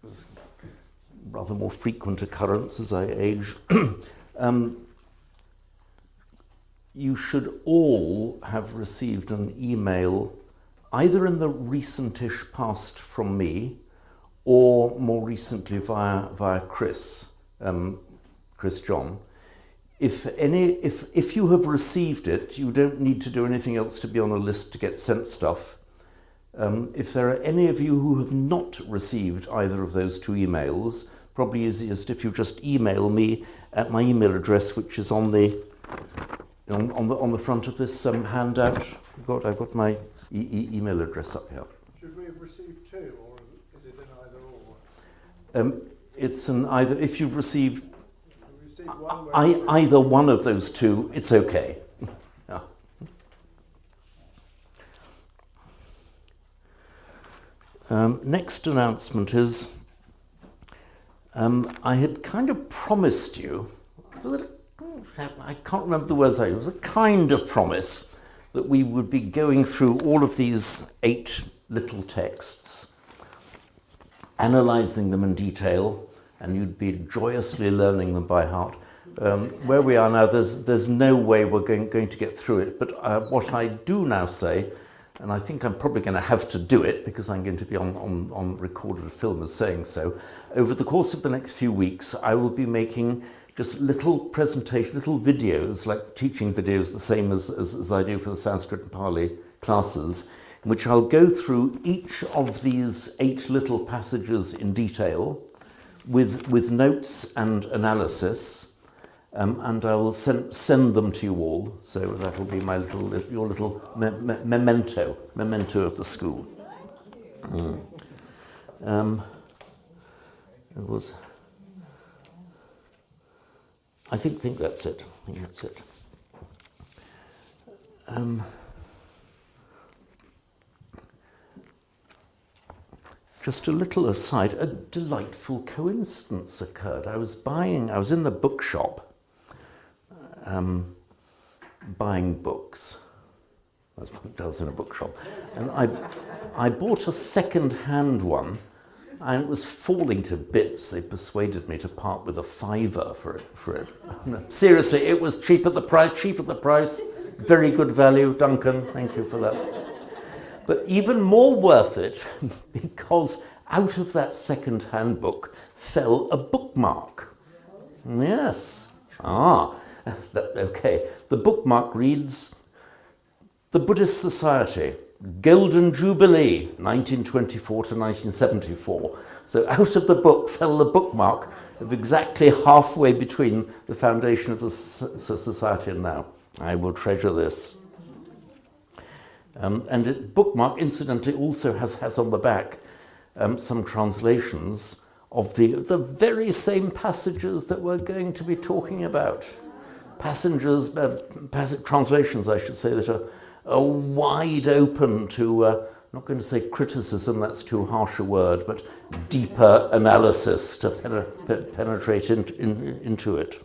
it's rather more frequent occurrence as I age. You should all have received an email either in the recentish past from me or more recently via Chris John. If you have received it, you don't need to do anything else to be on a list to get sent stuff. If there are any of you who have not received either of those two emails, probably easiest if you just email me at my email address, which is on the front of this handout. I've got my email address up here. Should we have received two, or is it an either or? It's an either. If you've received One either one of those two, it's okay. Yeah. Next announcement is I had kind of promised you, I can't remember the words, it was a kind of promise that we would be going through all of these 8 little texts, analysing them in detail, and you'd be joyously learning them by heart. Where we are now, there's no way we're going to get through it, but what I do now say, and I think I'm probably going to have to do it because I'm going to be on recorded film as saying so, over the course of the next few weeks I will be making just little presentations, little videos, like teaching videos, the same as I do for the Sanskrit and Pali classes, in which I'll go through each of these 8 little passages in detail with notes and analysis, and I will send them to you all. So that will be my your little memento of the school. It was. I think that's it. Just a little aside, a delightful coincidence occurred. I was in the bookshop buying books. That's what it does in a bookshop. And I bought a second-hand one, and it was falling to bits. They persuaded me to part with a £5 for it. No, seriously, it was cheap at the price. Very good value, Duncan. Thank you for that. But even more worth it because out of that second-hand book fell a bookmark. Yes. Okay. The bookmark reads, "The Buddhist Society, Golden Jubilee, 1924 to 1974. So out of the book fell the bookmark of exactly halfway between the foundation of the society and now. I will treasure this. And it, bookmark, incidentally, also has on the back some translations of the very same passages that we're going to be talking about. Translations, I should say, that are wide open to, I'm not going to say criticism, that's too harsh a word, but deeper analysis to penetrate into it.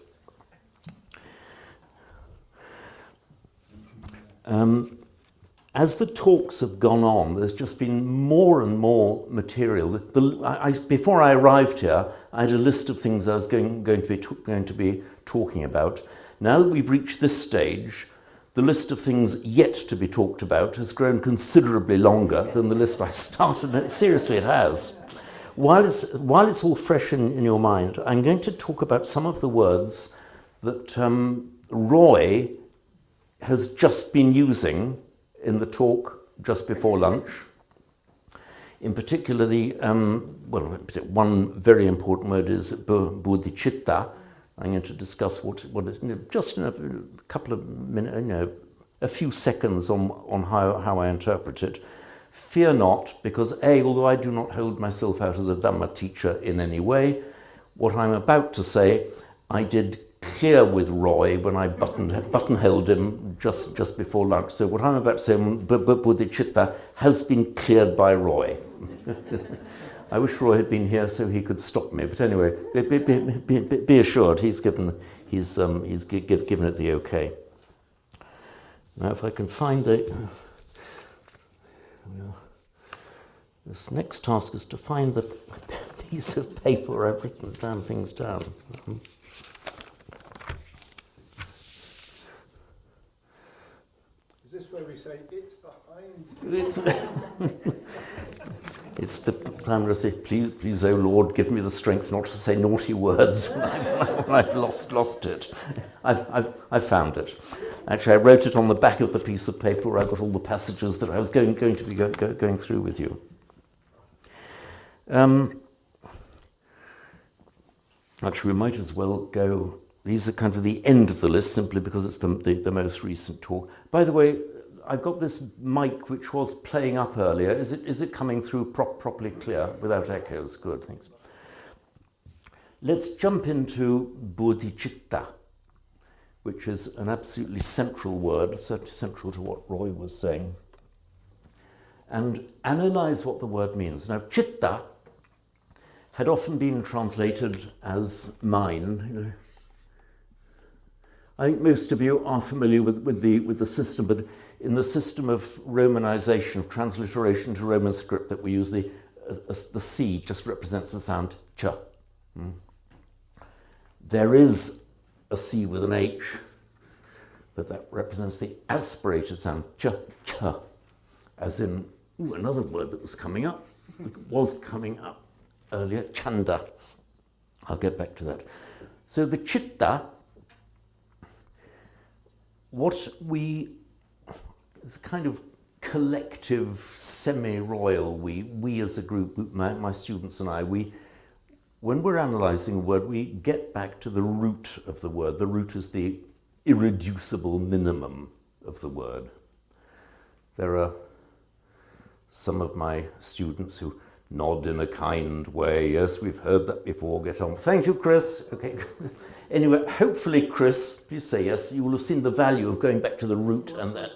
As the talks have gone on, there's just been more and more material. Before I arrived here, I had a list of things I was going to be talking about. Now that we've reached this stage, the list of things yet to be talked about has grown considerably longer than the list I started. Seriously, it has. While it's all fresh in your mind, I'm going to talk about some of the words that Roy has just been using in the talk just before lunch. In particular, one very important word is bodhicitta. I'm going to discuss what is, just in a couple of minutes, a few seconds on how I interpret it. Fear not, because although I do not hold myself out as a Dhamma teacher in any way, what I'm about to say, I did clear with Roy when I buttonholed him just before lunch. So what I'm about to say, bodhicitta, has been cleared by Roy. I wish Roy had been here so he could stop me. But anyway, be assured, he's given it the okay. Now, if I can find this next task is to find the piece of paper where I've written things down. Is this where we say it's behind? It's the time where I say, please, oh Lord, give me the strength not to say naughty words when I've lost it. I've found it. Actually, I wrote it on the back of the piece of paper where I've got all the passages that I was going to be going through with you. Actually, we might as well go. These are kind of the end of the list, simply because it's the most recent talk. By the way, I've got this mic which was playing up earlier. Is it coming through properly clear, without echoes? Good, thanks. Let's jump into bodhicitta, which is an absolutely central word, certainly central to what Roy was saying, and analyze what the word means. Now, chitta had often been translated as mind. You know, I think most of you are familiar with the system, but in the system of romanization, of transliteration to Roman script that we use, the C just represents the sound ch. There is a C with an H, but that represents the aspirated sound ch, as in another word that was coming up earlier, chanda. I'll get back to that. So the chitta, it's a kind of collective, semi-royal we as a group, my students and I, when we're analysing a word, we get back to the root of the word. The root is the irreducible minimum of the word. There are some of my students who nod in a kind way. Yes, we've heard that before. Get on. Thank you, Chris. Okay. Anyway, hopefully, Chris, please say yes. You will have seen the value of going back to the root and that.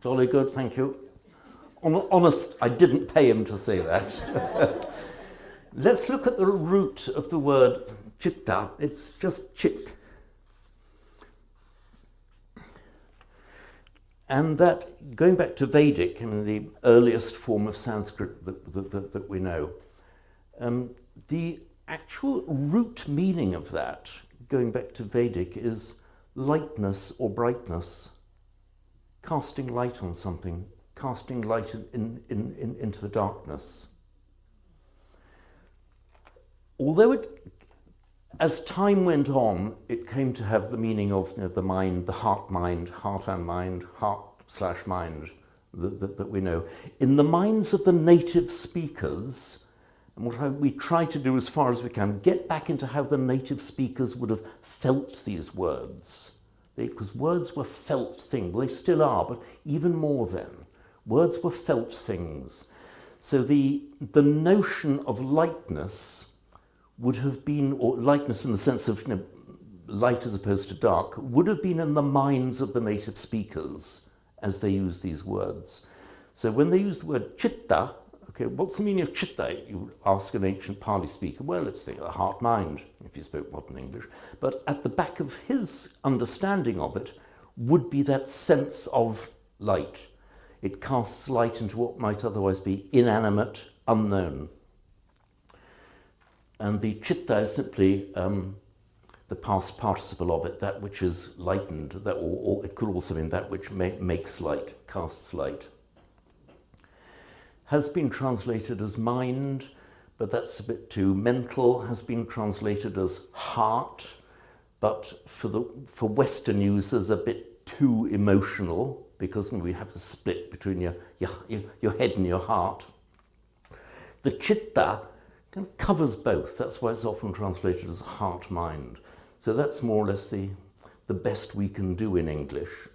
Jolly good, thank you. Honest, I didn't pay him to say that. Let's look at the root of the word chitta. It's just chit. And that, going back to Vedic, the earliest form of Sanskrit that we know, the actual root meaning of that, going back to Vedic, is lightness or brightness, casting light on something, casting light into the darkness. Although as time went on, it came to have the meaning of the mind, the heart and mind, heart/mind that we know. In the minds of the native speakers, and what we try to do as far as we can, get back into how the native speakers would have felt these words. Because words were felt things. Well, they still are, but even more then. Words were felt things. So the notion of lightness would have been, or lightness in the sense of light as opposed to dark, would have been in the minds of the native speakers as they used these words. So when they used the word chitta, okay, what's the meaning of chitta? You would ask an ancient Pali speaker. Well, it's the heart-mind, if you spoke modern English. But at the back of his understanding of it would be that sense of light. It casts light into what might otherwise be inanimate, unknown. And the chitta is simply the past participle of it, that which is lightened, that, or it could also mean that which makes light, casts light. Has been translated as mind, but that's a bit too mental. Has been translated as heart, but for Western users a bit too emotional, because we have a split between your head and your heart. The chitta kind of covers both. That's why it's often translated as heart-mind. So that's more or less the best we can do in English.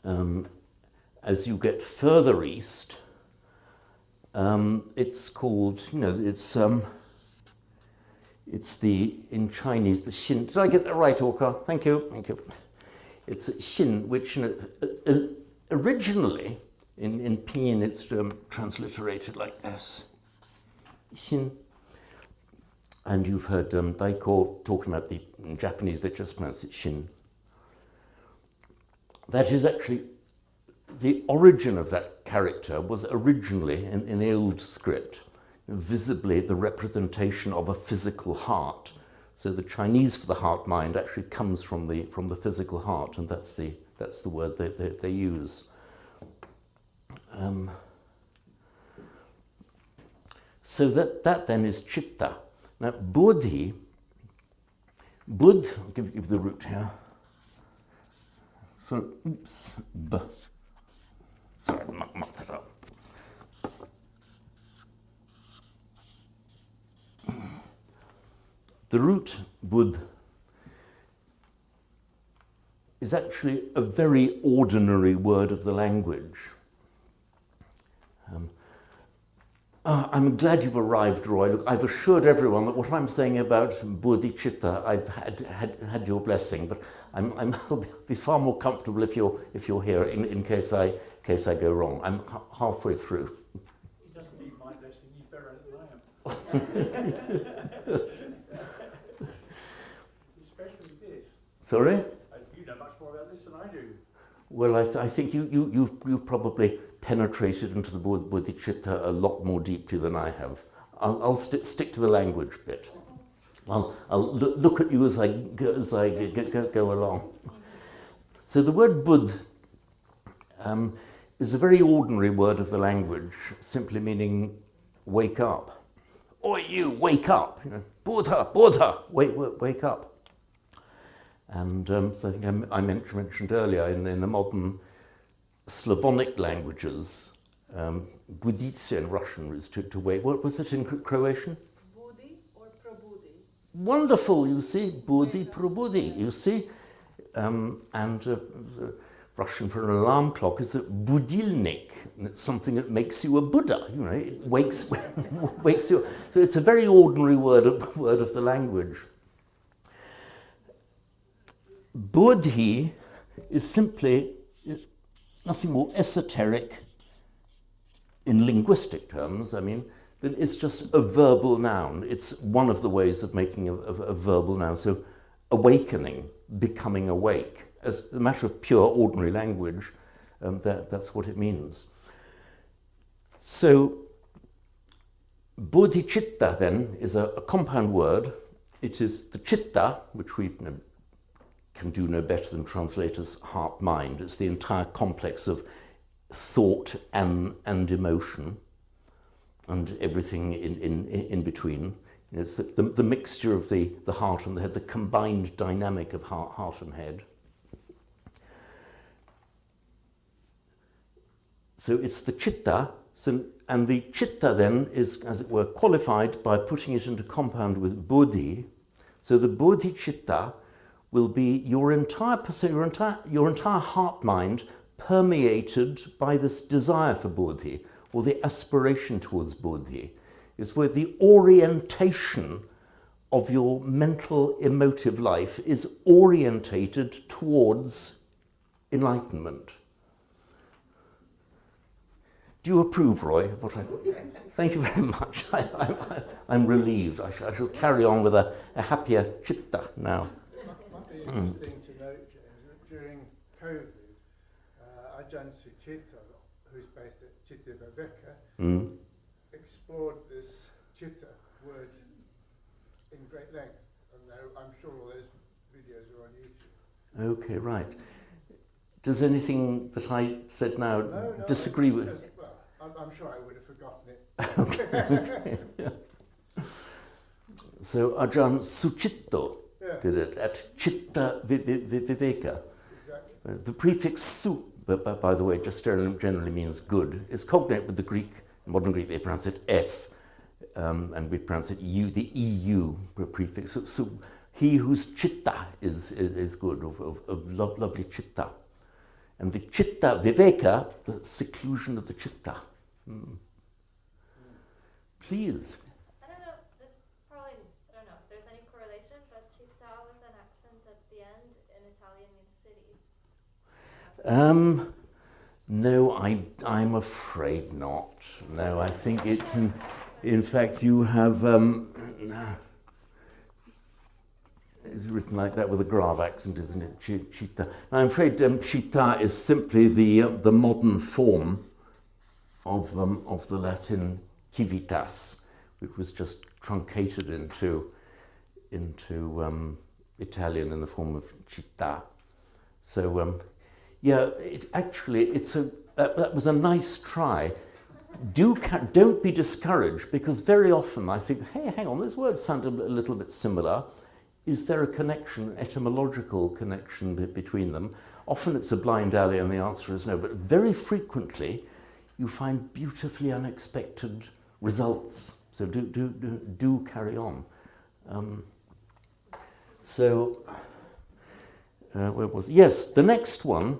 As you get further east, it's called, it's in Chinese, the Xin. Did I get that right, Orca? Thank you, thank you. It's Xin, which originally in Pinyin it's transliterated like this. Xin. And you've heard Daiko talking about in Japanese, they just pronounce it Shin. That is actually, the origin of that character was originally, in the old script, visibly the representation of a physical heart. So the Chinese for the heart mind actually comes from the physical heart, and that's the word they use. So that then is chitta. Now buddhi, bud, I'll give the root here. So oops, b. Sorry, I mucked it up. The root bud is actually a very ordinary word of the language. I'm glad you've arrived, Roy. Look, I've assured everyone that what I'm saying about bodhicitta, I've had your blessing, but I'll be far more comfortable if you're here in case I go wrong. I'm halfway through. He doesn't need my blessing. He's better at it than I am. Especially this. Sorry? You know much more about this than I do. Well, I think you've probably penetrated into the bodhicitta a lot more deeply than I have. I'll stick to the language bit. I'll look at you as I go along. So the word bud is a very ordinary word of the language, simply meaning wake up. Oi, you, wake up! You know, Buddha, wake up. And so I think I mentioned earlier in the modern Slavonic languages, budica in Russian is to wake. What was it in Croatian? Budi or probudi. Wonderful, you see, budi, probudi, you see. And Russian for an alarm clock is a budilnik. And it's something that makes you a Buddha, you know, it wakes you. So it's a very ordinary word of the language. Bodhi is simply nothing more esoteric in linguistic terms. I mean, it's just a verbal noun. It's one of the ways of making a verbal noun. So awakening, becoming awake. As a matter of pure ordinary language, that's what it means. So bodhicitta then is a compound word. It is the chitta, which we can do no better than translators heart-mind. It's the entire complex of thought and emotion and everything in between. It's the mixture of the heart and the head, the combined dynamic of heart and head. So it's the chitta, and the chitta then is, as it were, qualified by putting it into compound with bodhi. So the bodhicitta will be your entire heart mind permeated by this desire for bodhi, or the aspiration towards bodhi. Is where the orientation of your mental emotive life is orientated towards enlightenment. Do you approve, Roy, of what I... Thank you very much. I'm relieved. I shall carry on with a happier chitta now. Might be interesting to note, James, that during COVID, Ajahn Suchita, who's based at Chitta Viveka, explored this chitta word in great length. And I'm sure all those videos are on YouTube. Okay, right. Does anything that I said now disagree with? Well, I'm sure I would have forgotten it. Okay. So Ajahn Suchitto did it at Chitta Viveka. Exactly. The prefix su, by the way, just generally means good. It's cognate with the Greek. In modern Greek, they pronounce it F, and we pronounce it U, the EU prefix. So he whose chitta is good, of lovely chitta. And the chitta viveka, the seclusion of the chitta. Please. I don't know, there's probably, I don't know if there's any correlation, but città with an accent at the end in Italian means city. No, I'm afraid not. No, I think it's, in fact, you have, it's written like that with a grave accent, isn't it? Città. Now, I'm afraid città is simply the modern form of the Latin civitas. which was just truncated into Italian in the form of città. So yeah, that was a nice try. Don't be discouraged, because very often I think, hey, hang on, those words sound a little bit similar. Is there a connection, etymological connection between them? Often it's a blind alley and the answer is no, but very frequently you find beautifully unexpected results. So do carry on. Where was it? Yes, the next one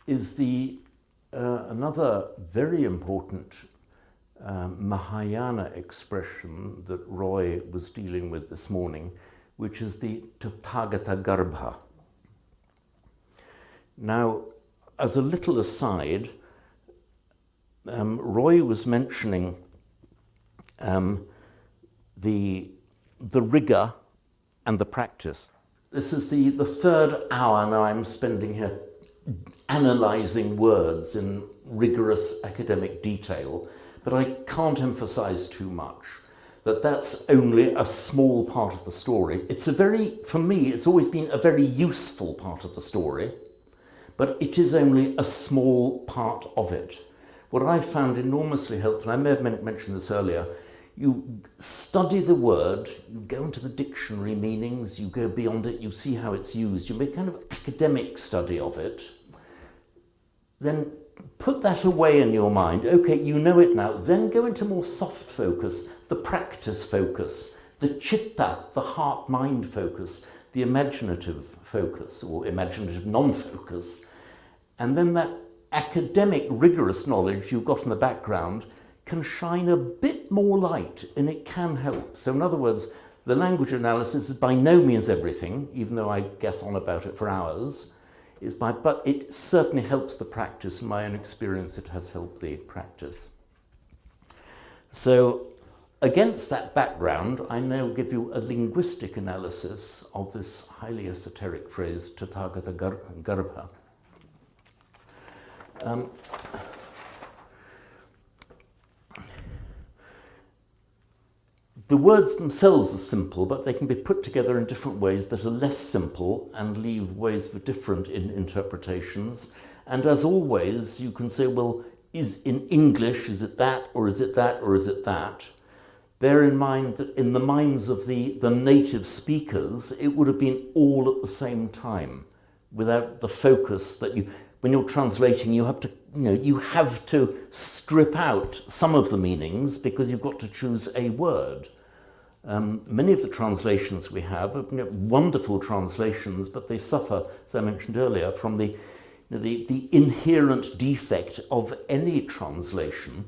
is another very important Mahayana expression that Roy was dealing with this morning, which is the Tathagata Garbha. Now, as a little aside, Roy was mentioning the rigor and the practice. This is the third hour now I'm spending here analysing words in rigorous academic detail, but I can't emphasise too much that that's only a small part of the story. For me, it's always been a very useful part of the story, but it is only a small part of it. What I found enormously helpful, I may have mentioned this earlier, you study the word, you go into the dictionary meanings, you go beyond it, you see how it's used, you make kind of academic study of it, then put that away in your mind. Okay, you know it now. Then go into more soft focus, the practice focus, the citta, the heart-mind focus, the imaginative focus, or imaginative non-focus. And then that academic, rigorous knowledge you've got in the background can shine a bit more light, and it can help. So in other words, the language analysis is by no means everything, even though I guess on about it for hours, but it certainly helps the practice. In my own experience, it has helped the practice. So against that background, I now give you a linguistic analysis of this highly esoteric phrase, Tathagata Garbha. The words themselves are simple, but they can be put together in different ways that are less simple and leave ways for different interpretations. And as always, you can say, well, is in English, is it that, or is it that, or is it that? Bear in mind that in the minds of the native speakers, it would have been all at the same time, without the focus that when you're translating, you have to strip out some of the meanings because you've got to choose a word. Many of the translations we have are wonderful translations, but they suffer, as I mentioned earlier, from the inherent defect of any translation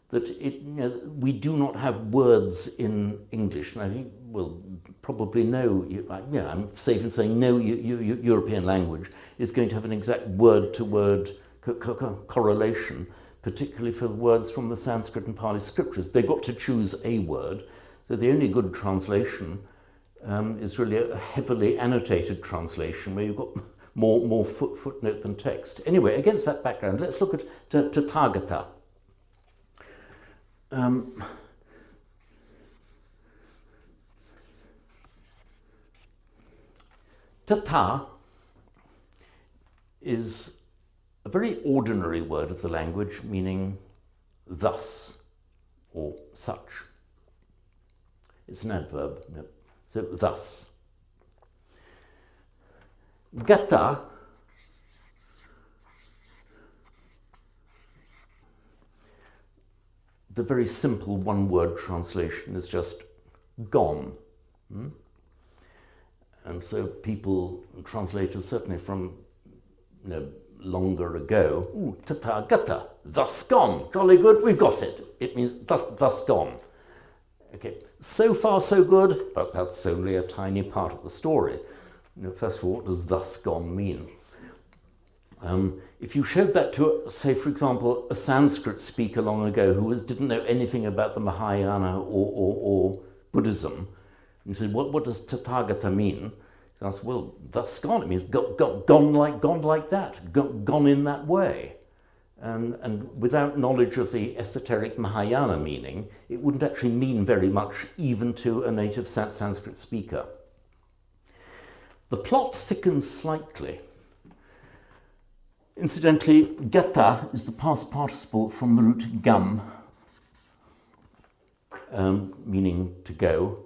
that we do not have words in English. And I think, well, probably no, I'm safe in saying no European language is going to have an exact word-to-word correlation, particularly for words from the Sanskrit and Pali scriptures. They've got to choose a word. So the only good translation is really a heavily annotated translation where you've got more footnote than text. Anyway, against that background, let's look at Tathagata. Tatha is a very ordinary word of the language, meaning thus or such. It's an adverb, no. So thus. Gata the very simple one-word translation is just gone. And so people, translators certainly from longer ago, Tathagata, thus gone, jolly good, we've got it. It means thus gone. Okay, so far so good, but that's only a tiny part of the story. First of all, what does thus gone mean? If you showed that to, say, for example, a Sanskrit speaker long ago who didn't know anything about the Mahayana or Buddhism, and you said, what does Tathagata mean? He asked, well, thus gone. It means gone like that, gone in that way. And without knowledge of the esoteric Mahayana meaning, it wouldn't actually mean very much even to a native Sanskrit speaker. The plot thickens slightly. Incidentally, gata is the past participle from the root gam, meaning to go.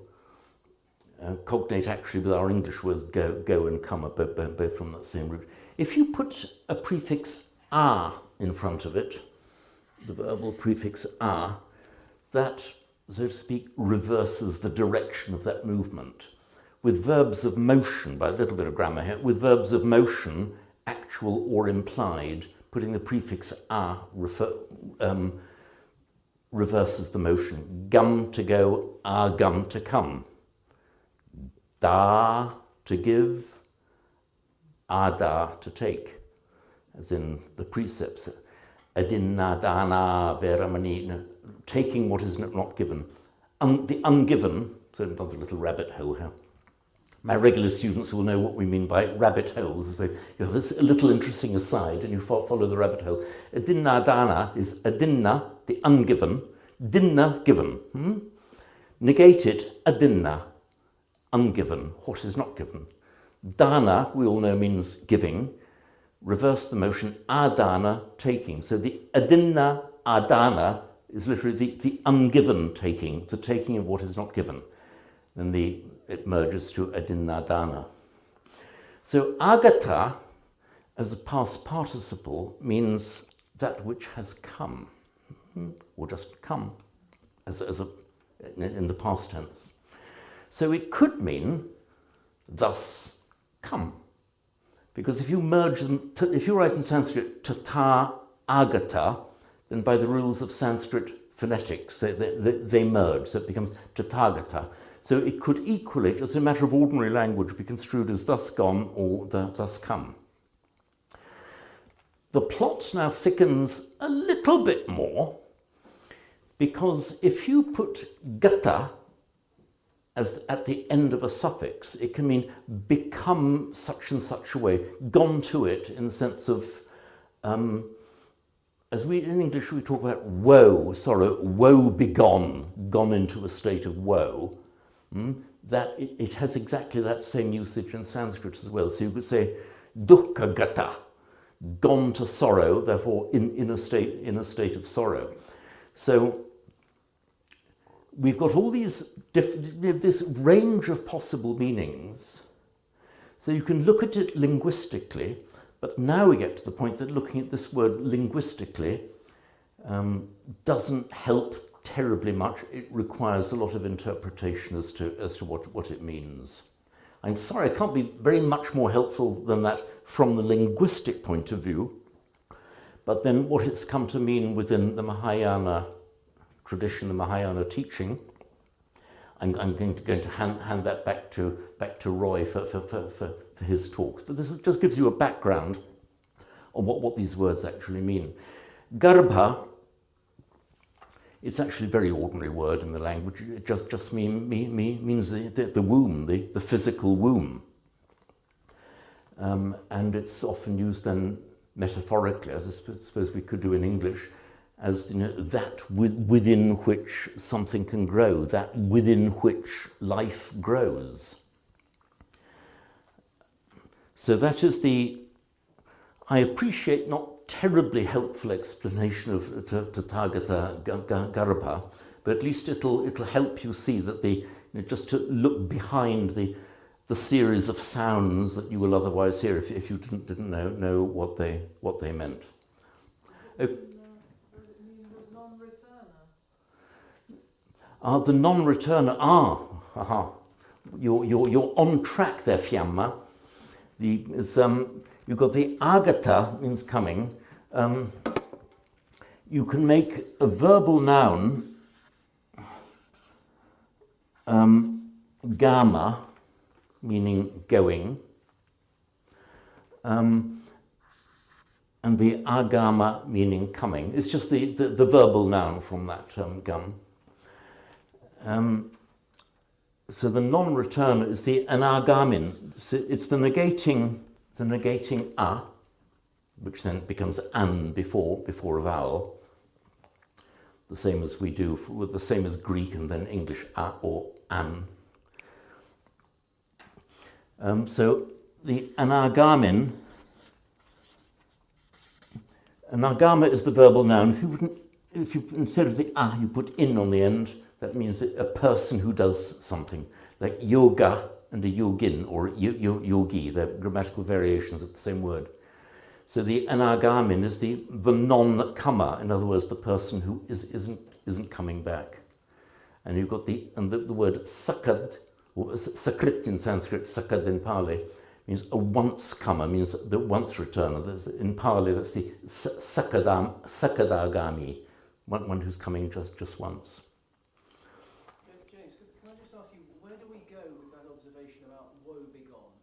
Cognate actually with our English words go and come, are both from that same root. If you put a prefix a in front of it, the verbal prefix a, that, so to speak, reverses the direction of that movement. With verbs of motion, by a little bit of grammar here, with verbs of motion, actual or implied, putting the prefix a reverses the motion. Gum to go, a gum to come. Da to give, ada to take, as in the precepts. Adinna, dana, veramani, taking what is not given. The ungiven, so another little rabbit hole here. My regular students will know what we mean by rabbit holes. You have this little interesting aside, and you follow the rabbit hole. Adinna dana is adinna, the ungiven, dinna, given. Negate it, adinna, ungiven, what is not given. Dana, we all know, means giving. Reverse the motion, adana, taking. So the adinna, adana is literally the ungiven taking, the taking of what is not given. Then it merges to adinna dana. So agata, as a past participle, means that which has come, or just come, in the past tense. So it could mean, thus come. Because if you merge them, if you write in Sanskrit tata agata, then by the rules of Sanskrit phonetics, they merge, so it becomes tathagata. So it could equally, just a matter of ordinary language, be construed as thus gone or thus come. The plot now thickens a little bit more, because if you put gata as at the end of a suffix, it can mean become such and such a way, gone to it, in the sense of, as we in English we talk about woe, sorrow, woe begone, gone into a state of woe. That it has exactly that same usage in Sanskrit as well. So you could say dukkha gata, gone to sorrow, therefore in a state of sorrow. So we've got all these this range of possible meanings. So you can look at it linguistically, but now we get to the point that looking at this word linguistically doesn't help terribly much. It requires a lot of interpretation as to what it means. I'm sorry, I can't be very much more helpful than that from the linguistic point of view, but then what it's come to mean within the Mahayana tradition, the Mahayana teaching, I'm going to hand that back to Roy for his talks. But this just gives you a background on what these words actually mean. Garbha, it's actually a very ordinary word in the language. It just means the womb, the physical womb. And it's often used then metaphorically, as I suppose we could do in English, as that within which something can grow, that within which life grows. So that is I appreciate not terribly helpful explanation of Tathagata Garbha, but at least it'll help you see that just to look behind the series of sounds that you will otherwise hear if you didn't know what they meant. The non-returner. You're on track there, Fiamma. You've got the agata, means coming. You can make a verbal noun, gama, meaning going, and the agama, meaning coming. It's just the verbal noun from that gum. So the non-returner is the anagamin. So it's the negating a, which then becomes an before a vowel, the same as we do, the same as Greek and then English a or an. So the anagamin, anagama is the verbal noun. If you instead of the a you put in on the end, that means a person who does something, like yoga and a yogin or yogi. They're grammatical variations of the same word. So the anagamin is the non-comer, in other words, the person who isn't coming back. And you've got the word sakad, or sakrit in Sanskrit, sakad in Pali, means a once-comer, means the once returner. In Pali, that's the sakadagami, one who's coming just once. James, can I just ask you, where do we go with that observation about woe begone?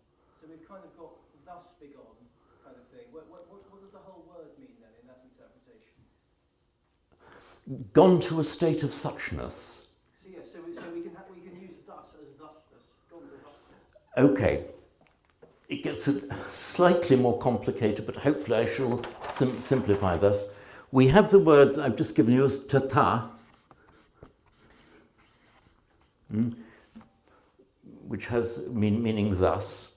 So we've kind of got thus begone kind of thing. What does the whole word mean then in that interpretation? Gone to a state of suchness. So yeah, so we can use thus as thusness, gone to thusness. Okay. It gets slightly more complicated, but hopefully I shall simplify this. We have the word I've just given you as tata, which has meaning thus.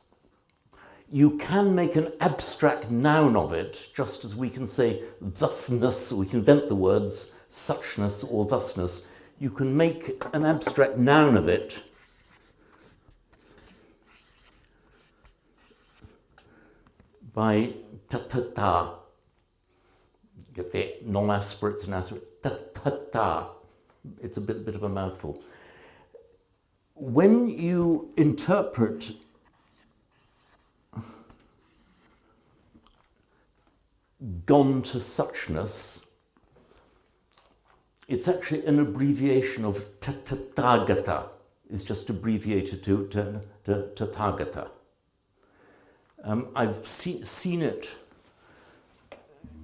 You can make an abstract noun of it, just as we can say thusness, we can invent the words suchness or thusness. You can make an abstract noun of it by ta-ta-ta. Get the non-aspirates and aspirates. Ta-ta-ta. It's a bit of a mouthful. When you interpret gone to suchness, it's actually an abbreviation of tathagata. It's just abbreviated to tathagata. I've seen it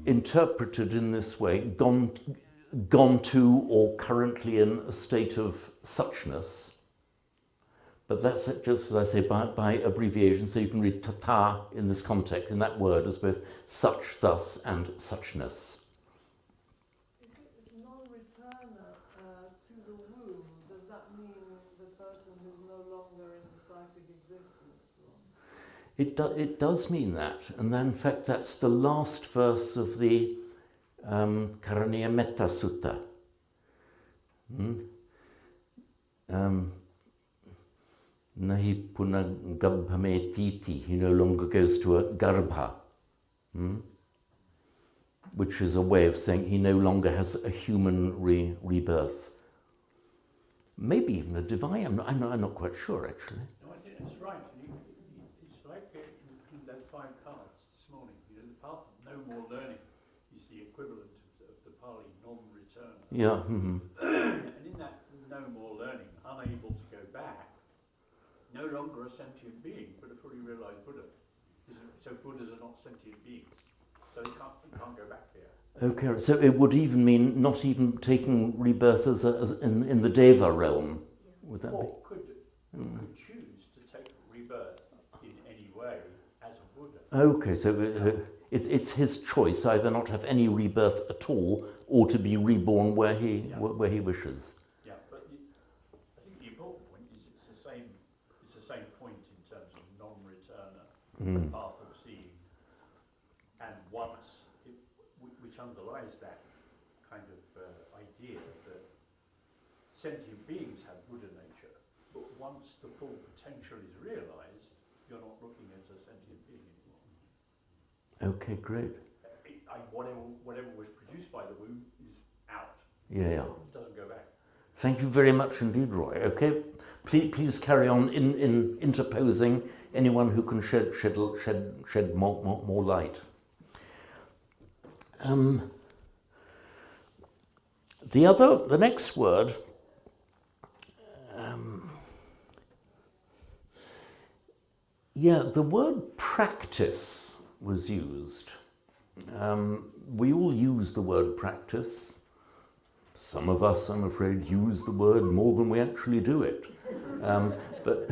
interpreted in this way, gone to or currently in a state of suchness. But that's just, as I say, by abbreviation, so you can read tata in this context, in that word, as both such, thus, and suchness. If it's non-returner to the womb, does that mean the person who's no longer in the psychic existence? It does mean that, and then in fact that's the last verse of the Karaniya Metta Sutta. Nahi puna garbhame titi, he no longer goes to a garbha, which is a way of saying he no longer has a human rebirth. Maybe even a divine, I'm not quite sure actually. No, I think that's right. It's like in that 5 cards this morning, the path of no more learning is the equivalent of the Pali non-return. Yeah. And in that no more learning, unable to go back, no longer a sentient being, but a fully realized Buddha. So Buddhas are not sentient beings, so they can't go back there. Okay, so it would even mean not even taking rebirth as in the Deva realm, would that or could choose to take rebirth in any way as a Buddha. Okay, so it's his choice, either not have any rebirth at all, or to be reborn where he wishes. Yeah, but I think the important point is it's the same point in terms of non-returner, the path of seeing, and once, which underlies that kind of idea that sentient beings have Buddha nature, but once the full potential is realized, you're not looking at a sentient being anymore. Okay, great. Whatever was produced by the womb is out. Yeah. It doesn't go back. Thank you very much indeed, Roy. Okay, please carry on in interposing anyone who can shed more light. The next word, the word practice was used. We all use the word practice. Some of us, I'm afraid, use the word more than we actually do it. But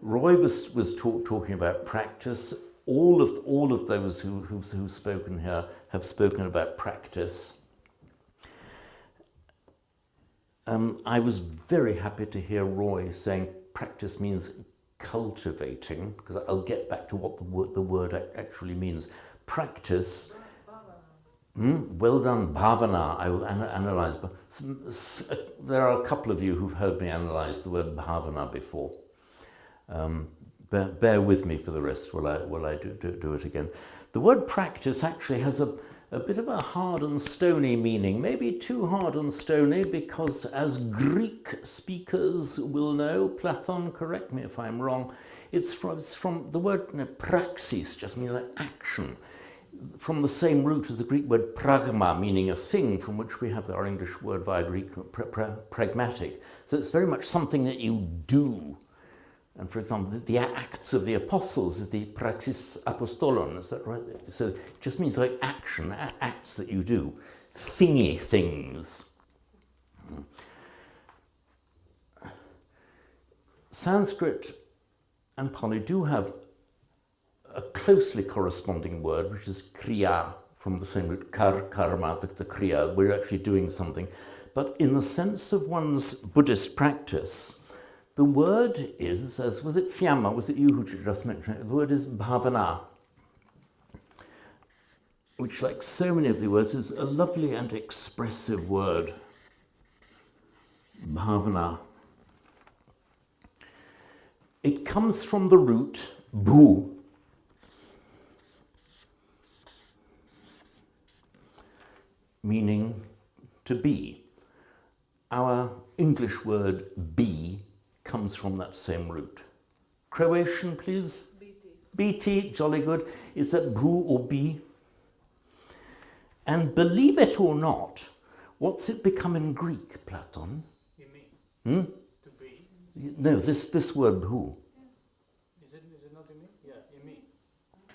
Roy was talking about practice. all of those who've spoken here have spoken about practice. I was very happy to hear Roy saying practice means cultivating, because I'll get back to what the word actually means. Practice, well done, bhavana, I will analyze. There are a couple of you who've heard me analyze the word bhavana before. Bear with me for the rest while I do it again. The word practice actually has a bit of a hard and stony meaning, maybe too hard and stony, because as Greek speakers will know, Platon, correct me if I'm wrong, it's from the word praxis, just means like action, from the same root as the Greek word pragma, meaning a thing, from which we have our English word via Greek, pragmatic. So it's very much something that you do. And for example, the Acts of the Apostles is the praxis apostolon, is that right? So it just means like action, acts that you do, thingy things. Sanskrit and Pali do have a closely corresponding word, which is kriya, from the same root, karma, the kriya. We're actually doing something. But in the sense of one's Buddhist practice, the word is, as was it Fyama, was it you who just mentioned it? The word is bhavana, which, like so many of the words, is a lovely and expressive word. Bhavana. It comes from the root bhu, meaning to be. Our English word be comes from that same root. Croatian, please? Biti, jolly good. Is that bhu or bi? And believe it or not, what's it become in Greek, Platon? To be. No, this word bhu. Is it not imi? Yeah,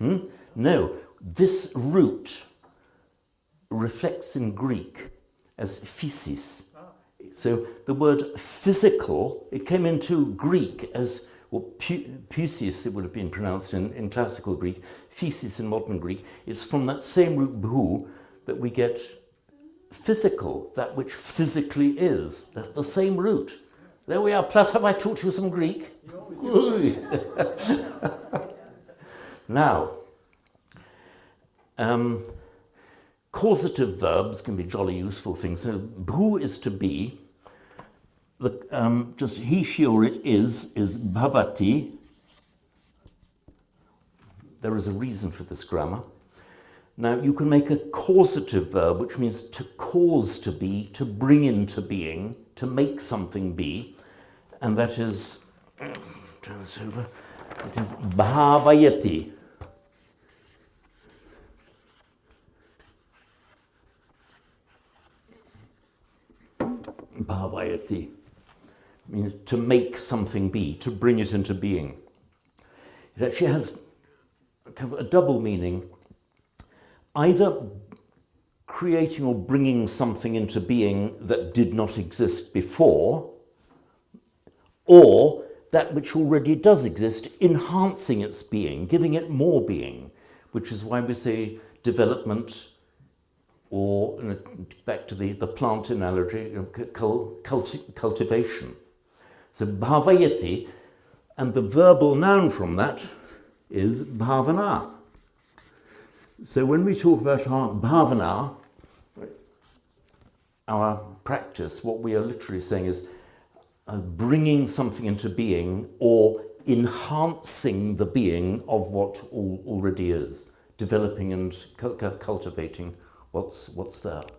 imi. No, this root reflects in Greek as physis. So the word physical, it came into Greek as, well, physis, it would have been pronounced in classical Greek, physis in modern Greek. It's from that same root bhu that we get physical, that which physically is. That's the same root. There we are. Plus, have I taught you some Greek? Now, causative verbs can be jolly useful things. So, bhu is to be. Just he, she, or it is bhavati. There is a reason for this grammar. Now, you can make a causative verb, which means to cause to be, to bring into being, to make something be, and that is, turn this over, it is bhavayati. Bhavayati means to make something be, to bring it into being. It actually has kind of a double meaning, either creating or bringing something into being that did not exist before, or that which already does exist, enhancing its being, giving it more being, which is why we say development, or back to the plant analogy, cultivation. So bhavayati, and the verbal noun from that is bhavana. So when we talk about our bhavana, our practice, what we are literally saying is bringing something into being or enhancing the being of what already is, developing and cultivating what's there. Would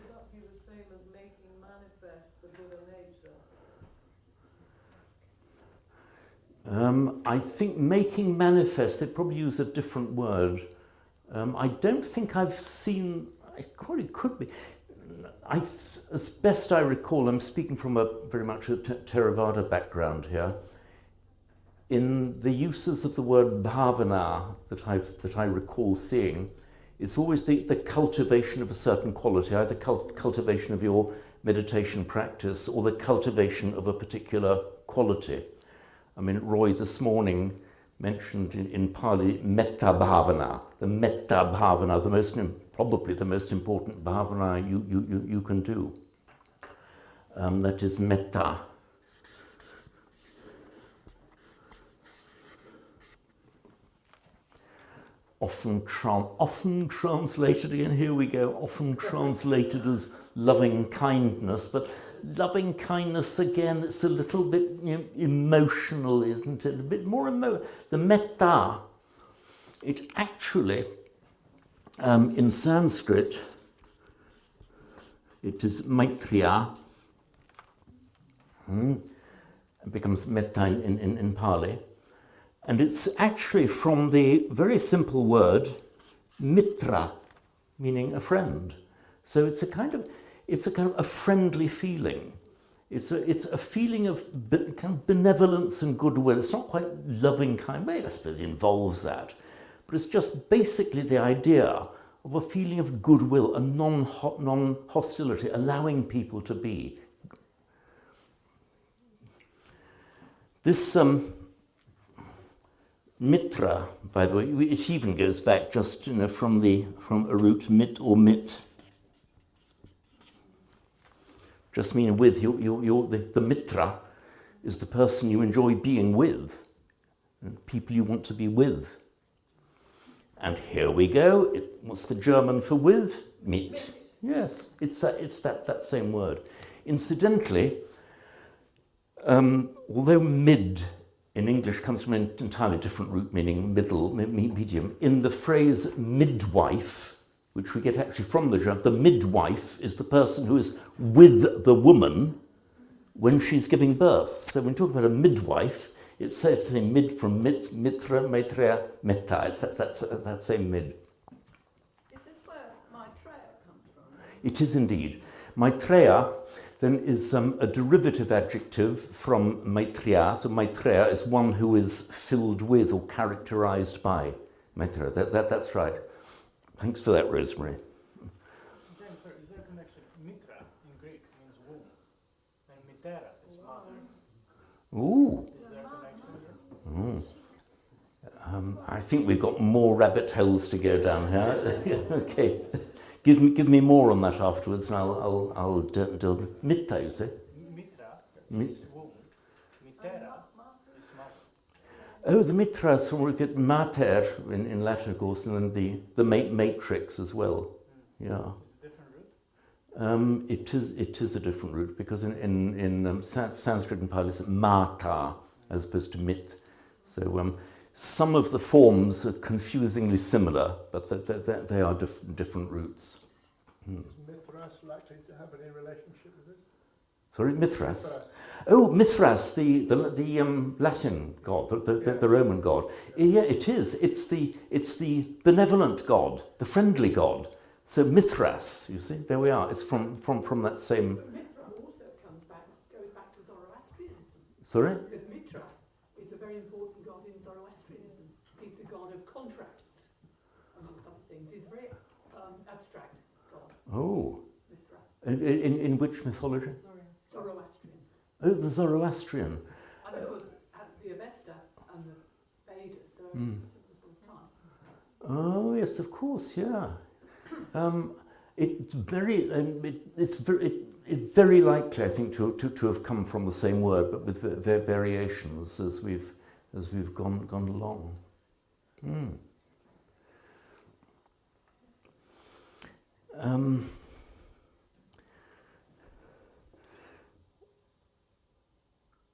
that be the same as making manifest the Buddha nature? I think making manifest, they probably use a different word. I don't think I've seen, it probably could be. As best I recall, I'm speaking from very much a Theravada background here. In the uses of the word bhavana that I recall seeing, it's always the cultivation of a certain quality, either cultivation of your meditation practice or the cultivation of a particular quality. I mean, Roy this morning mentioned in Pali metta bhavana, the metta bhavana, probably the most important bhavana you can do. That is metta. Often translated, again, here we go, often translated as loving kindness, but loving kindness, again, it's a little bit emotional, isn't it? A bit more the metta, it actually, in Sanskrit, it is maitriya, it becomes metta in Pali. And it's actually from the very simple word mitra, meaning a friend. So it's a kind of a friendly feeling. It's a feeling of kind of benevolence and goodwill. It's not quite loving kind. Well, I suppose it involves that, but it's just basically the idea of a feeling of goodwill, a non-hostility, allowing people to be. This mitra, by the way, it even goes back just from a root mit or mit, just meaning with. The mitra is the person you enjoy being with, and people you want to be with. And here we go. What's the German for with? Mit. Yes, it's that same word. Incidentally, although mid in English comes from an entirely different root meaning middle, medium. In the phrase midwife, which we get actually from the German, the midwife is the person who is with the woman when she's giving birth. So when we talk about a midwife, it says to him mid from mit, mitra, maitreya, metta. It's that same mid. Is this where Maitreya comes from? It is indeed. Maitreya then is a derivative adjective from maitreya. So maitreya is one who is filled with or characterized by. Maitreya, that's right. Thanks for that, Rosemary. James, sir, is there a connection? Mitra in Greek means womb, and mitera is mother. Ooh. Is there a connection? I think we've got more rabbit holes to go down here. Okay. Give me more on that afterwards, and I'll delve. Mitta, you say? Mitra is womb. Mitera is mother. Oh, the mitra, so we get mater in Latin, of course, and then the matrix as well. Yeah. Different root? It is a different root, because in Sanskrit and Pali it's mata as opposed to mit. So some of the forms are confusingly similar, but they are different roots. Is Mithras likely to have any relationship with it? Sorry, Mithras. Oh, Mithras, the Latin god, the Roman god. Yeah, it is. It's the benevolent god, the friendly god. So Mithras, you see, there we are. It's from that same. But Mitra also goes back to Zoroastrianism. Sorry. Because Mitra is a very important god in Zoroastrianism. He's the god of contracts, amongst other things. He's a very abstract god. Oh. Mithra. In which mythology? Zoroastrian. Oh, the Zoroastrian. And of course, the Avesta and the Vedas, they're at the sort of time. Oh yes, of course, yeah. It's very likely, I think, to have come from the same word, but with variations as we've gone along.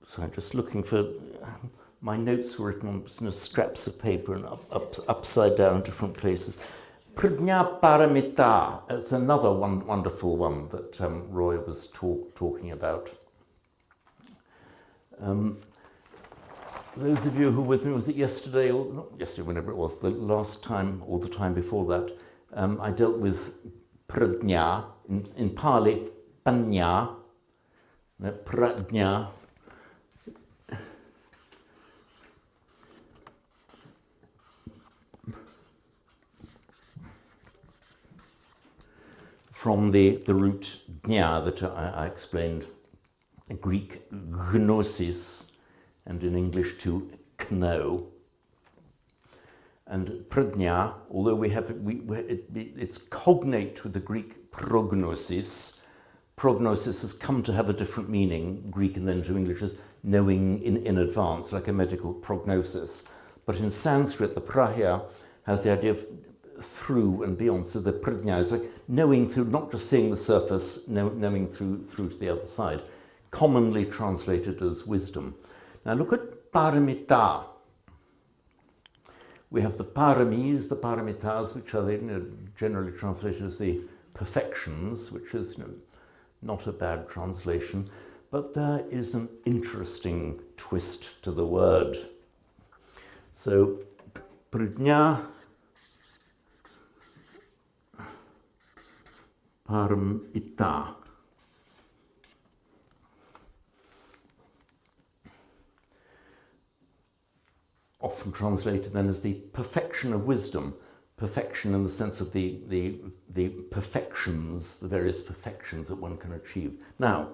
So I'm just looking for. My notes were written on scraps of paper and upside down in different places. Prajna paramita. It's another wonderful one that Roy was talking about. Those of you who were with me, was it yesterday, or not yesterday, whenever it was, the last time or the time before that, I dealt with prajna, in Pali, panya, prajna. From the root gnya that I explained, Greek gnosis, and in English to know. And pradnya, although it's cognate with the Greek prognosis. Prognosis has come to have a different meaning, Greek and then to English, as knowing in advance, like a medical prognosis. But in Sanskrit, the prahya has the idea of through and beyond. So the pradnya is like knowing through, not just seeing the surface, knowing through to the other side, commonly translated as wisdom. Now look at paramita. We have the paramis, the paramitas, which are generally translated as the perfections, which is not a bad translation, but there is an interesting twist to the word. So, pradnya, paramita. Often translated then as the perfection of wisdom. Perfection in the sense of the perfections, the various perfections that one can achieve. Now,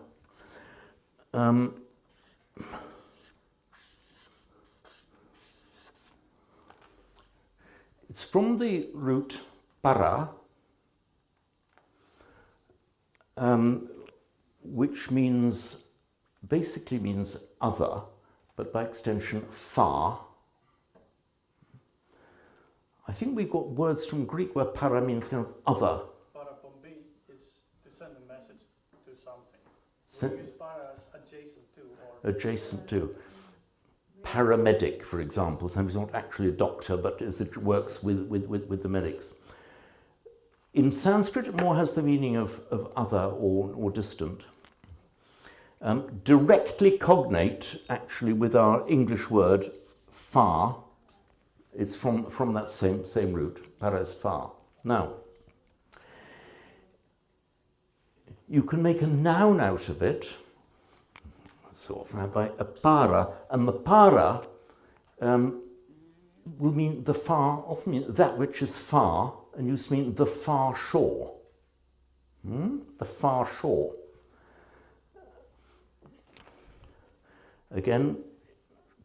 it's from the root para, which basically means other, but by extension far. I think we've got words from Greek where para means kind of other. Parapombi is to send a message to something. We use para as adjacent to or Adjacent to. Paramedic, for example, somebody's not actually a doctor, but it works with the medics. In Sanskrit, it more has the meaning of other or distant. Directly cognate, actually, with our English word far. It's from that same root. Para is far. Now, you can make a noun out of it, sort of by a para, and the para will mean the far, often mean that which is far, and used to mean the far shore. The far shore. Again,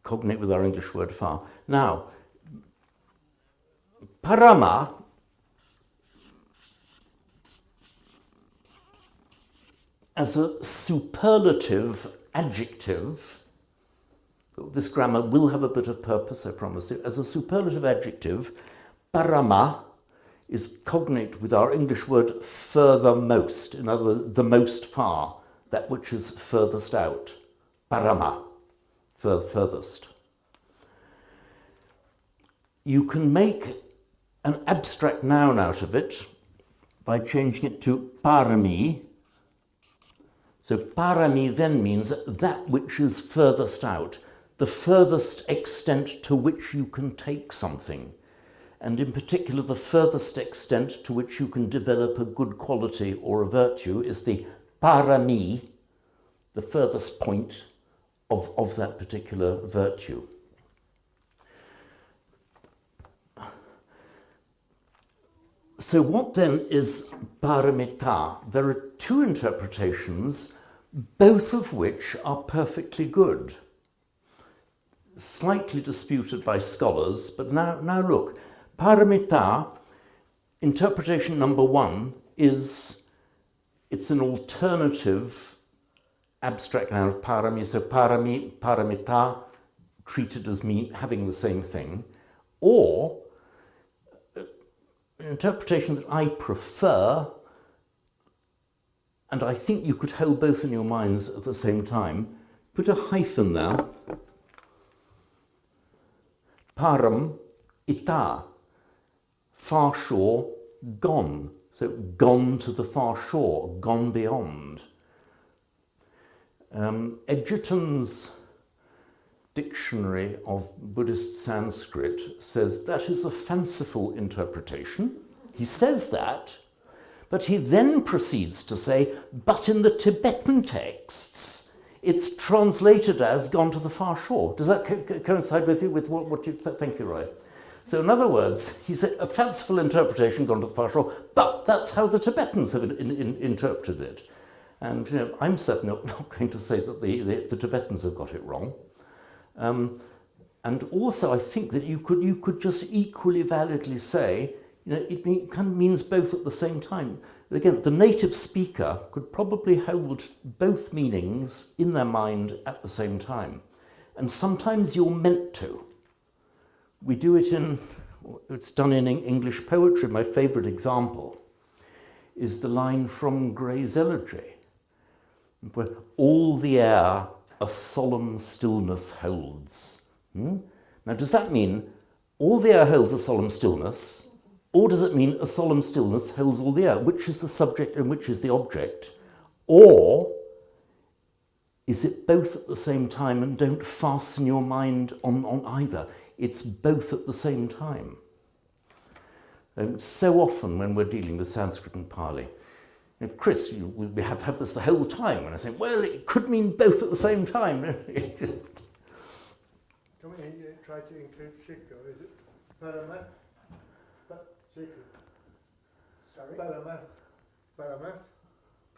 cognate with our English word far. Now, parama as a superlative adjective, this grammar will have a bit of purpose, I promise you. As a superlative adjective, parama is cognate with our English word furthermost, in other words, the most far, that which is furthest out. Parama, furthest. You can make an abstract noun out of it by changing it to parami. So parami then means that which is furthest out, the furthest extent to which you can take something, and in particular the furthest extent to which you can develop a good quality or a virtue is the parami, the furthest point of that particular virtue. So what then is paramita? There are two interpretations, both of which are perfectly good. Slightly disputed by scholars, but now look. Paramita, interpretation number one, it's an alternative abstract noun of parami. So parami, paramita, treated as having the same thing. Or an interpretation that I prefer, and I think you could hold both in your minds at the same time, put a hyphen there. Param, ita, far shore, gone. So gone to the far shore, gone beyond. Edgerton's Dictionary of Buddhist Sanskrit says that is a fanciful interpretation. He says that, but he then proceeds to say, but in the Tibetan texts, it's translated as gone to the far shore. Does that coincide with you, with what you think, Roy? So in other words, he said a fanciful interpretation, gone to the far shore, but that's how the Tibetans have interpreted it. And I'm certainly not going to say that the Tibetans have got it wrong. And also, I think that you could just equally validly say, it kind of means both at the same time. Again, the native speaker could probably hold both meanings in their mind at the same time. And sometimes you're meant to. We do it it's done in English poetry. My favourite example is the line from Gray's Elegy, where all the air a solemn stillness holds. Now, does that mean all the air holds a solemn stillness, or does it mean a solemn stillness holds all the air? Which is the subject and which is the object? Or is it both at the same time, and don't fasten your mind on either? It's both at the same time. So often when we're dealing with Sanskrit and Pali, Chris, we have this the whole time, and I say, well, it could mean both at the same time. Can we try to include Chico? Is it Paramas? Chico. Sorry? Paramas. Paramas?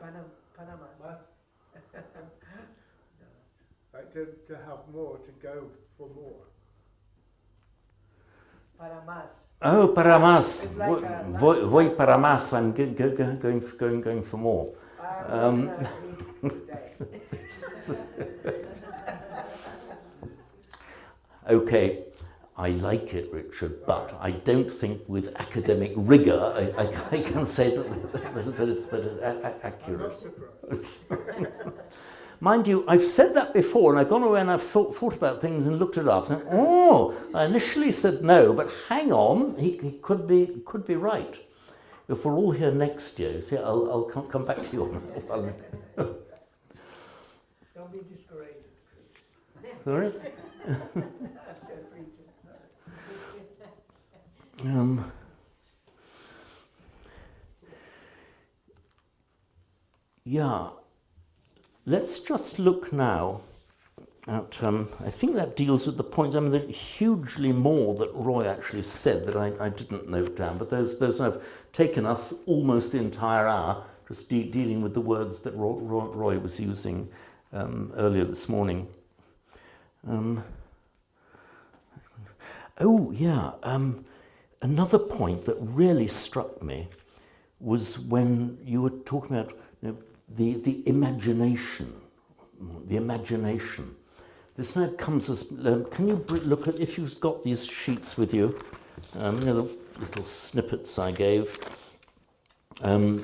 Panamas. Mas? Like to have more, to go for more. Paramas. Oh, Paramas. It's like Voy Paramas. I'm going for more. Okay, I like it, Richard, but I don't think with academic rigour I can say that it's accurate. I'm not surprised. Mind you, I've said that before, and I've gone away and I've thought about things and looked it up. And, I initially said no, but hang on, he could be right. If we're all here next year, see, I'll come back to you on that one. Don't be discouraged, Chris. Sorry? Yeah. Let's just look now at, I think that deals with the points. I mean, there's hugely more that Roy actually said that I didn't note down, but those have taken us almost the entire hour just dealing with the words that Roy was using earlier this morning. Another point that really struck me was when you were talking about the imagination. The imagination. This now comes as, can you look at, if you've got these sheets with you, the little snippets I gave, the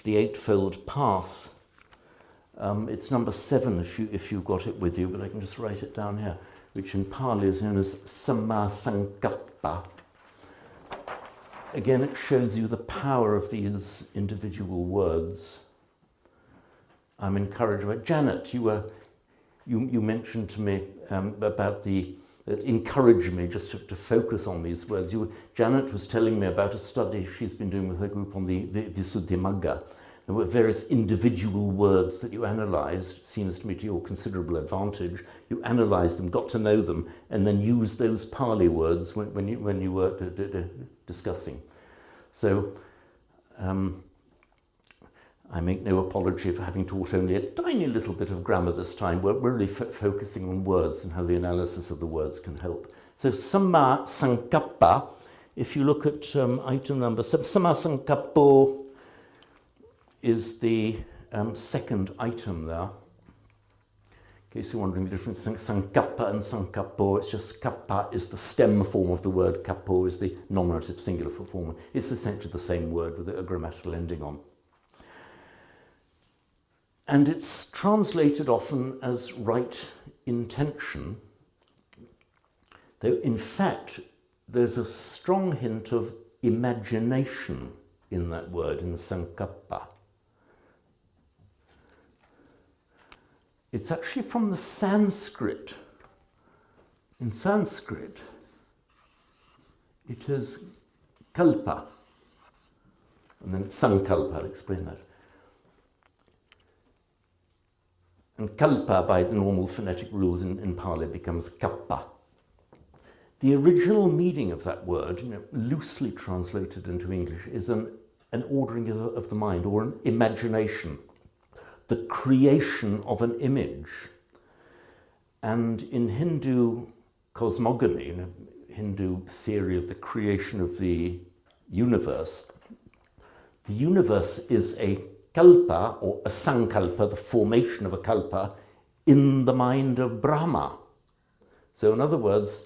Eightfold Path. It's number 7 if you've got it with you, but I can just write it down here, which in Pali is known as Samma Sankappa. Again, it shows you the power of these individual words. I'm encouraged by Janet. You mentioned to me about that encouraged me just to focus on these words. Janet was telling me about a study she's been doing with her group on the Visuddhimagga. There were various individual words that you analysed. It seems to me to your considerable advantage. You analysed them, got to know them, and then used those Pali words when you were discussing. So. I make no apology for having taught only a tiny little bit of grammar this time. We're really focusing on words and how the analysis of the words can help. So Samma Sankappa, if you look at item number 7, Samma Sankappo is the second item there. In case you're wondering the difference between Sankappa and Sankappo, it's just kappa is the stem form of the word, kappo is the nominative singular form. It's essentially the same word with a grammatical ending on. And it's translated often as right intention, though in fact there's a strong hint of imagination in that word, in sankappa. It's actually from the Sanskrit. In Sanskrit, it is kalpa, and then sankalpa, I'll explain that. And kalpa, by the normal phonetic rules in Pali, becomes kappa. The original meaning of that word, loosely translated into English, is an ordering of the mind, or an imagination, the creation of an image. And in Hindu cosmogony, you know, Hindu theory of the creation of the universe is a kalpa or a sankalpa, the formation of a kalpa, in the mind of Brahma. So in other words,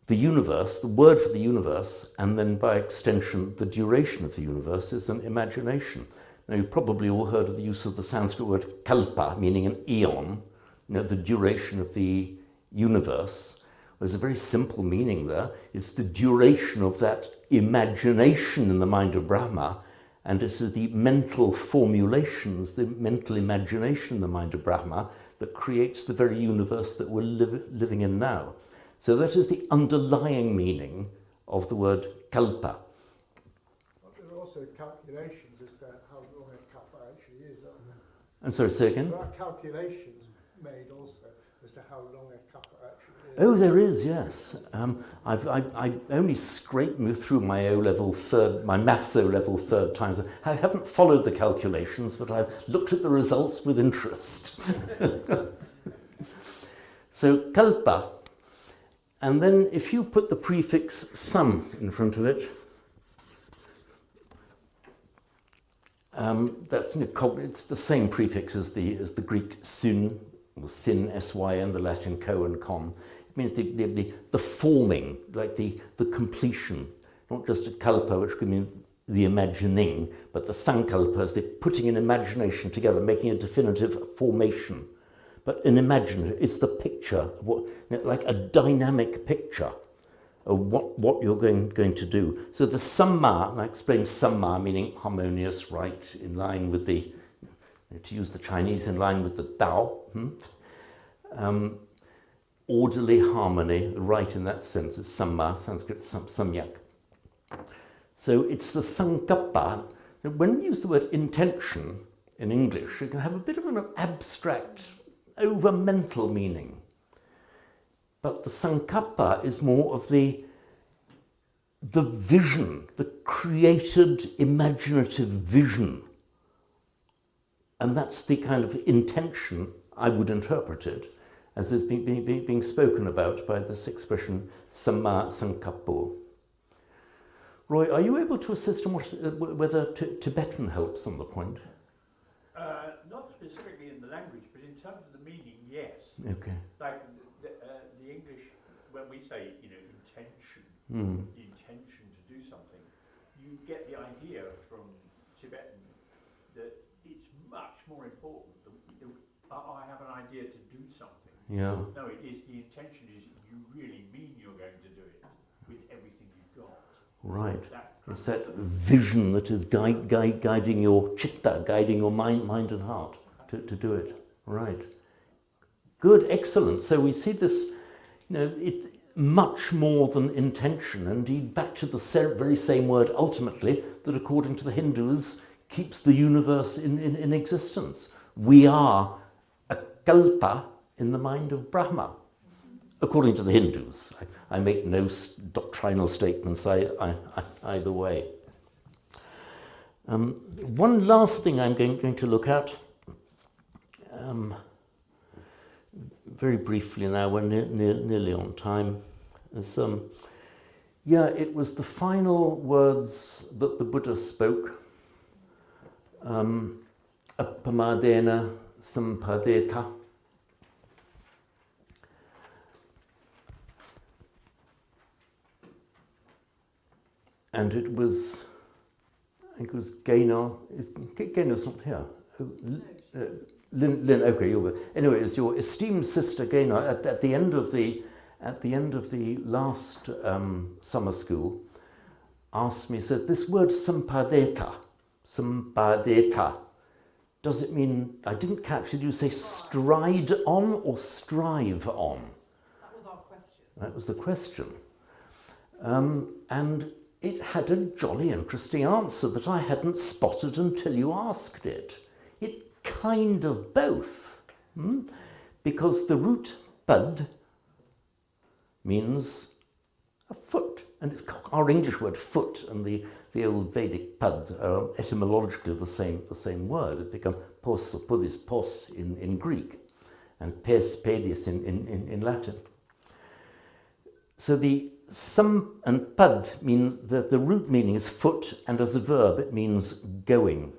the universe, the word for the universe, and then by extension the duration of the universe, is an imagination. Now you've probably all heard of the use of the Sanskrit word kalpa, meaning an eon, you know, the duration of the universe. There's a very simple meaning there. It's the duration of that imagination in the mind of Brahma, and this is the mental formulations, the mental imagination in the mind of Brahma that creates the very universe that we're living in now. So that is the underlying meaning of the word kalpa. But there are also calculations as to how long a kalpa actually is, aren't there? I'm sorry, say again? There are calculations made also as to how long a kalpa actually is. Oh, there is, yes. I only scraped me through my my maths O-level third times. I haven't followed the calculations, but I've looked at the results with interest. So, kalpa. And then if you put the prefix sam in front of it, it's the same prefix as the Greek syn, or sin, S-Y-N, the Latin co and con. It means the forming, like the completion, not just a kalpa, which could mean the imagining, but the sankalpa is the putting an imagination together, making a definitive formation. But an imagine, it's the picture, of what, you know, like a dynamic picture of what you're going to do. So the samma, I explained samma meaning harmonious, right, in line with the, to use the Chinese, in line with the Tao. Orderly harmony, right in that sense, is samma, Sanskrit samyak. So it's the sankappa. When we use the word intention in English, it can have a bit of an abstract, over-mental meaning. But the sankappa is more of the vision, the created imaginative vision. And that's the kind of intention I would interpret it as is being spoken about by this expression, samma sankappo. Roy, are you able to assist on whether Tibetan helps on the point? Not specifically in the language, but in terms of the meaning, yes. Okay. Like the English, when we say, you know, intention, the intention to do something, you get the idea from Tibetan that it's much more important than, you know, I have an idea to do something. Yeah. No, it is the intention is you really mean you're going to do it with everything you've got. Right. It's that vision that is guiding your chitta, guiding your mind and heart to do it. Right. Good, excellent. So we see this, you know, it much more than intention. Indeed, back to the very same word, ultimately, that according to the Hindus, keeps the universe in existence. We are a kalpa in the mind of Brahma, according to the Hindus. I make no doctrinal statements either way. One last thing I'm going to look at, very briefly now, we're nearly on time, is, it was the final words that the Buddha spoke, appamadena sampadeta. And it was, I think it was Gaynor. Gaynor's not here. Oh, Lynn, okay, you're good. Anyway, it's your esteemed sister Gaynor at the end of the last summer school. Asked me, said, this word sampadeta, does it mean? I didn't catch. Did you say stride on or strive on? That was our question. That was the question, and it had a jolly interesting answer that I hadn't spotted until you asked it. It's kind of both, because the root pad means a foot, and it's our English word foot and the old Vedic pad are etymologically the same word. It became pos, or pudis pos in Greek, and pes, pedis in Latin. So the sam and pad means that the root meaning is foot, and as a verb it means going.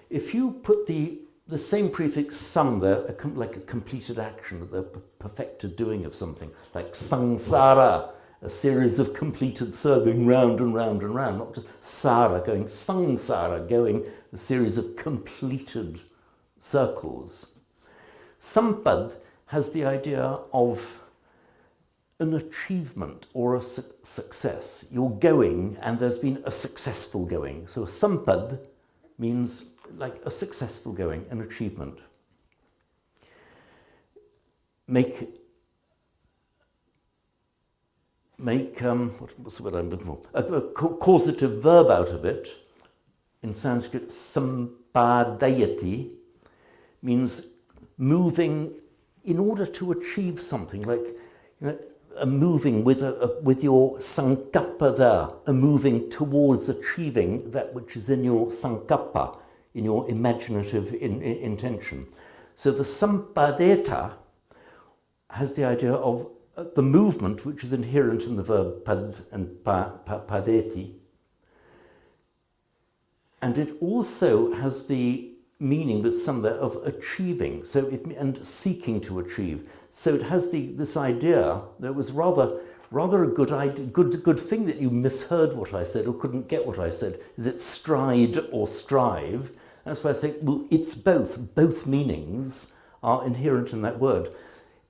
If you put the same prefix sam there, like a completed action, the perfected doing of something, like sangsara, a series of completed going round and round and round, not just sara, going sangsara, going a series of completed circles. Sampad has the idea of an achievement or a success. You're going and there's been a successful going. So sampad means like a successful going, an achievement. Make what's the word I'm looking for? A causative verb out of it. In Sanskrit, sampadayati means moving in order to achieve something, like a moving with your sankappa there, a moving towards achieving that which is in your sankappa, in your imaginative intention. So the sampadeta has the idea of the movement which is inherent in the verb pad and padeti. And it also has the meaning with some there of achieving, and seeking to achieve. So it has this idea that it was rather a good thing that you misheard what I said or couldn't get what I said. Is it stride or strive? That's why I say, well, it's both. Both meanings are inherent in that word.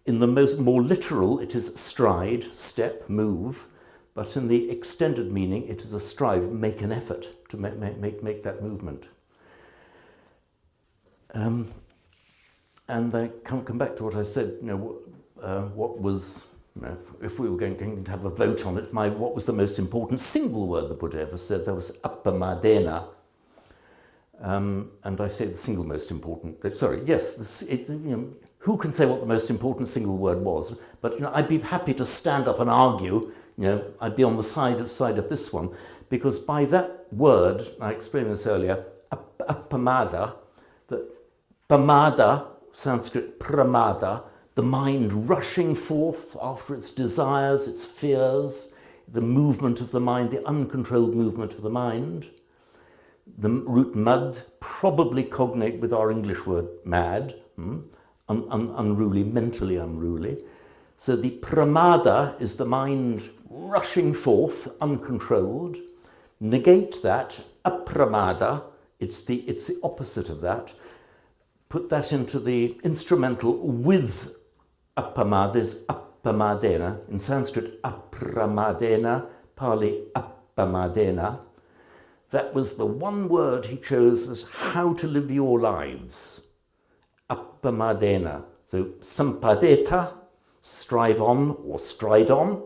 In the more literal, it is stride, step, move. But in the extended meaning, it is a strive, make an effort to make that movement. And I come back to what I said, what was, if we were going to have a vote on it, what was the most important single word the Buddha ever said? That was appamadena. And I say the single most important, who can say what the most important single word was? But I'd be happy to stand up and argue, I'd be on the side of this one, because by that word, I explained this earlier, appamada, that pamada, Sanskrit pramada, the mind rushing forth after its desires, its fears, the movement of the mind, the uncontrolled movement of the mind. The root mud, probably cognate with our English word mad, unruly, mentally unruly. So the pramada is the mind rushing forth, uncontrolled. Negate that, apramada, it's the opposite of that. Put that into the instrumental with appamada is appamadena. In Sanskrit, apramadena, Pali appamadena. That was the one word he chose as how to live your lives. Appamadena. So sampadeta, strive on or stride on.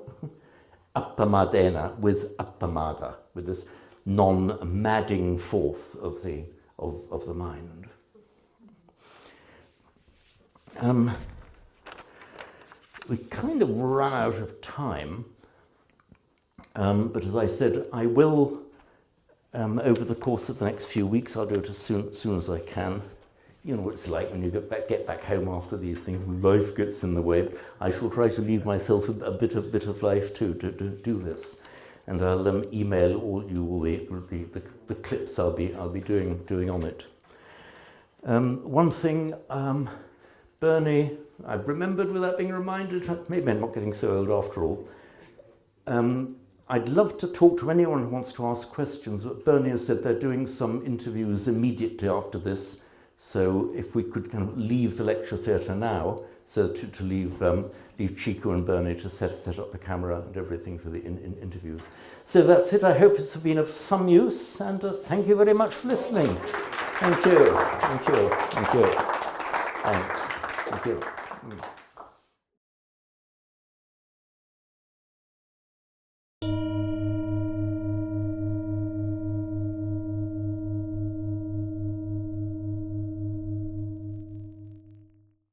Appamadena, with appamada, with this non-madding forth of the mind. We kind of run out of time, but as I said, I will, over the course of the next few weeks, I'll do it as soon as I can. You know what it's like when you get back home after these things, life gets in the way. I shall try to leave myself a bit of life too to do this. And I'll email all the clips I'll be doing on it. One thing, Bernie, I've remembered without being reminded, maybe I'm not getting so old after all. I'd love to talk to anyone who wants to ask questions, but Bernie has said they're doing some interviews immediately after this, so if we could kind of leave the lecture theatre now, so to leave Chico and Bernie to set up the camera and everything for the interviews. So that's it. I hope it's been of some use, and thank you very much for listening. Thank you. Thank you. Thank you. Thanks. Thank you.